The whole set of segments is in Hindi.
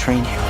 train you.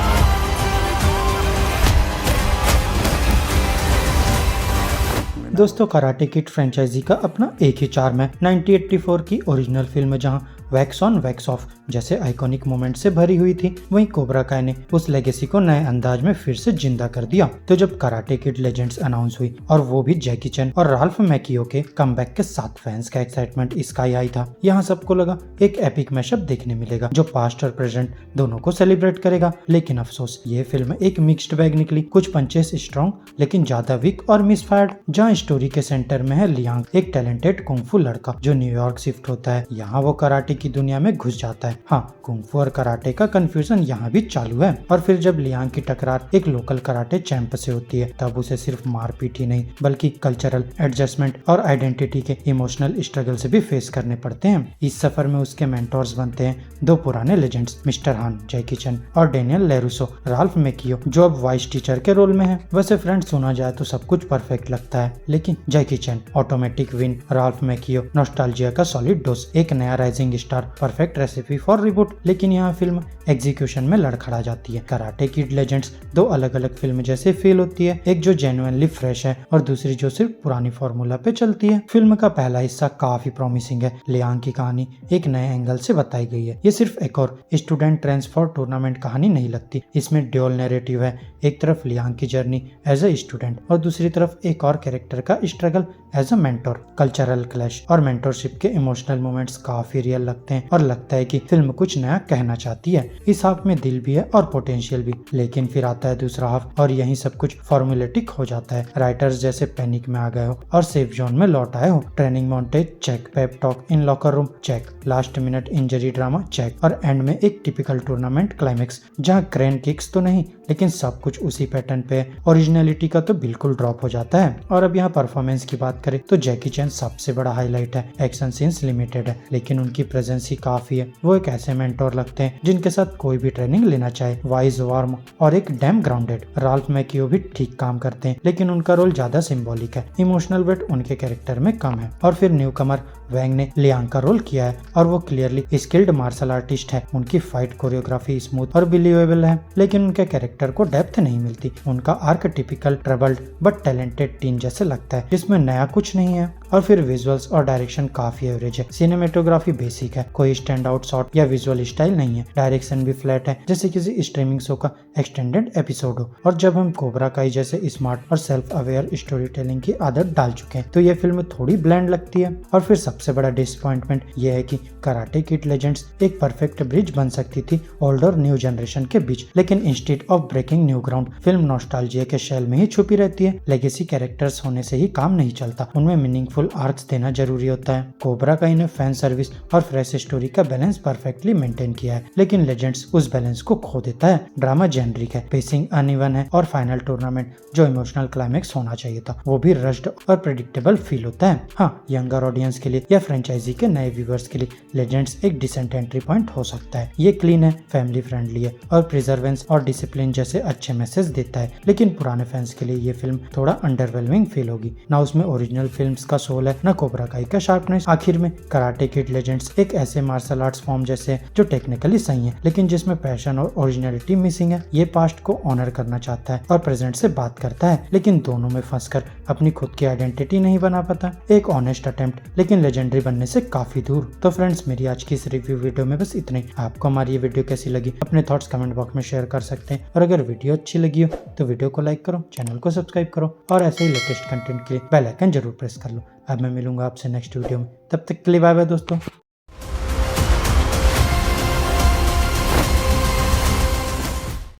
दोस्तों, कराटे किड फ्रेंचाइजी का अपना एक ही चार्म है। 1984 की ओरिजिनल फिल्म जहां वैक्स ऑन वैक्स ऑफ जैसे आइकॉनिक मोमेंट से भरी हुई थी, वहीं कोबरा काय ने उस लेगेसी को नए अंदाज में फिर से जिंदा कर दिया। तो जब कराटे किड लेजेंड्स अनाउंस हुई और वो भी जैकी चैन और राल्फ मैकियो के कमबैक के साथ, फैंस का एक्साइटमेंट स्काई हाई था। यहाँ सबको लगा एक एपिक मैशअप देखने मिलेगा जो पास्ट और प्रेजेंट दोनों को सेलिब्रेट करेगा। लेकिन अफसोस, ये फिल्म एक मिक्स्ड बैग निकली। कुछ पंचेस स्ट्रॉन्ग लेकिन ज्यादा वीक और मिसफायर्ड। जहाँ स्टोरी के सेंटर में है लियांग, एक टैलेंटेड कुंफू लड़का जो न्यूयॉर्क शिफ्ट होता है। यहाँ वो कराटे की दुनिया में घुस जाता है। हाँ, कुंफू और कराटे का कंफ्यूजन यहाँ भी चालू है। और फिर जब लियांग की टकरार एक लोकल कराटे चैंप से होती है, तब उसे सिर्फ मारपीट ही नहीं बल्कि कल्चरल एडजस्टमेंट और आइडेंटिटी के इमोशनल स्ट्रगल से भी फेस करने पड़ते हैं। इस सफर में उसके मेंटोर्स बनते हैं दो पुराने लेजेंड्स, मिस्टर हान जैकी चैन और डेनियल लेरुसो राल्फ मैकियो, जो अब वाइस टीचर के रोल में है। वैसे फ्रेंड्स, सुना जाए तो सब कुछ परफेक्ट लगता है, लेकिन जैकी चैन ऑटोमेटिक विन, राल्फ मैकियो नॉस्टैल्जिया का सॉलिड डोज, एक नया rising star, perfect recipe for reboot. लेकिन यहाँ फिल्म एग्जीक्यूशन में लड़खड़ा जाती है। कराटे किड लेजेंड्स दो अलग अलग फिल्म जैसे फील होती है, एक जो जेन्युइनली फ्रेश है और दूसरी जो सिर्फ पुरानी फॉर्मूला पे चलती है। फिल्म का पहला हिस्सा काफी प्रॉमिसिंग है। लियांग की कहानी एक नए एंगल से बताई गई है। ये सिर्फ एक और स्टूडेंट ट्रांसफर टूर्नामेंट कहानी नहीं लगती। इसमें ड्यूअल नैरेटिव है, एक तरफ लियांग की जर्नी एज ए स्टूडेंट और दूसरी तरफ एक और कैरेक्टर का struggle as a mentor. Cultural clash और मेंटोरशिप के इमोशनल मोमेंट्स काफी रियल लगते हैं और लगता है कि फिल्म कुछ नया कहना चाहती है। इस हाफ में दिल भी है और पोटेंशियल भी, लेकिन फिर आता है दूसरा हाफ और यही सब कुछ फॉर्मुलेटिक हो जाता है। राइटर्स जैसे पैनिक में आ गए हो और सेफ जोन में लौट आए हो। Training montage check, pep talk in locker room check, last minute injury drama check और एंड में एक टिपिकल टूर्नामेंट क्लाइमेक्स जहाँ क्रेन किक्स तो नहीं लेकिन सब कुछ उसी पैटर्न पे है। ओरिजिनलिटी का तो बिल्कुल ड्रॉप हो जाता है। और अब यहाँ परफॉर्मेंस की बात करें तो जैकी चैन सबसे बड़ा हाईलाइट है। एक्शन सीन्स लिमिटेड है लेकिन उनकी प्रेजेंस ही काफी है। वो एक ऐसे मेंटोर लगते हैं जिनके साथ कोई भी ट्रेनिंग लेना चाहे, वाइज, वार्म और एक डैम ग्राउंडेड। राल्फ मैकियो भी ठीक काम करते हैं लेकिन उनका रोल ज्यादा सिंबॉलिक है। इमोशनल वेट उनके कैरेक्टर में कम है। और फिर न्यूकमर वैंग ने लियांग का रोल किया है और वो क्लियरली स्किल्ड मार्शल आर्टिस्ट है। उनकी फाइट कोरियोग्राफी स्मूथ और बिलीवेबल है लेकिन उनके कैरेक्टर को डेप्थ नहीं मिलती। उनका arc typical troubled but talented tin जैसे लगता है जिसमें नया कुछ नहीं है। और फिर विजुअल्स और डायरेक्शन काफी एवरेज है। सिनेमेटोग्राफी बेसिक है, कोई स्टैंड आउट शॉट या विजुअल स्टाइल नहीं है। डायरेक्शन भी फ्लैट है जैसे किसी स्ट्रीमिंग शो का एक्सटेंडेड एपिसोड हो। और जब हम कोबरा काई जैसे स्मार्ट और सेल्फ अवेयर स्टोरी टेलिंग की आदत डाल चुके हैं तो ये फिल्म थोड़ी ब्लैंड लगती है। और फिर सबसे बड़ा डिसअपॉइंटमेंट ये है कि कराटे किड लेजेंड्स एक परफेक्ट ब्रिज बन सकती थी ओल्ड और न्यू जनरेशन के बीच, लेकिन instead of breaking new ground film nostalgia के शेल में ही छुपी रहती है। लेगेसी कैरेक्टर्स होने से ही काम नहीं चलता, उनमें मीनिंगफुल आर्क्स देना जरूरी होता है। कोबरा काई ने फैन सर्विस और फ्रेश स्टोरी का बैलेंस परफेक्टली मेंटेन किया है लेकिन लेजेंड्स उस बैलेंस को खो देता है। ड्रामा जेनरिक है, पेसिंग अनइवन है और फाइनल टूर्नामेंट जो इमोशनल क्लाइमेक्स होना चाहिए था वो भी रश्ड और प्रेडिक्टेबल फील होता है। हाँ, यंगर ऑडियंस के लिए या फ्रेंचाइजी के नए व्यूवर्स के लिए लेजेंड्स एक डिसेंट एंट्री पॉइंट हो सकता है। ये क्लीन है, फैमिली फ्रेंडली है और प्रिजर्वेंस और डिसिप्लिन जैसे अच्छे मैसेज देता है। लेकिन पुराने फैंस के लिए ये फिल्म थोड़ा अंडरवेलमिंग फील होगी। ना उसमें ओरिजिनल फिल्म्स का सोल है, ना कोबरा काई का शार्पनेस। आखिर में कराटे किड लेजेंड्स एक ऐसे मार्शल आर्ट्स फॉर्म जैसे जो टेक्निकली सही है लेकिन जिसमें पैशन और ओरिजिनलिटी मिसिंग है। ये पास्ट को ऑनर करना चाहता है और प्रेजेंट से बात करता है लेकिन दोनों में फंसकर अपनी खुद की आइडेंटिटी नहीं बना पाता। एक ऑनेस्ट अटेम्प्ट लेकिन लेजेंडरी बनने से काफी दूर। तो फ्रेंड्स, मेरी आज की इस रिव्यू वीडियो में बस इतना ही। आपको हमारी ये वीडियो कैसी लगी अपने थॉट्स कमेंट बॉक्स में शेयर कर सकते हैं और अगर वीडियो अच्छी लगी हो तो वीडियो को लाइक करो, चैनल को सब्सक्राइब करो और ऐसे ही लेटेस्ट कंटेंट के लिए बेल आइकन जरूर प्रेस कर लो। अब मैं मिलूंगा आपसे नेक्स्ट वीडियो में, तब तक के लिए बाय बाय दोस्तों।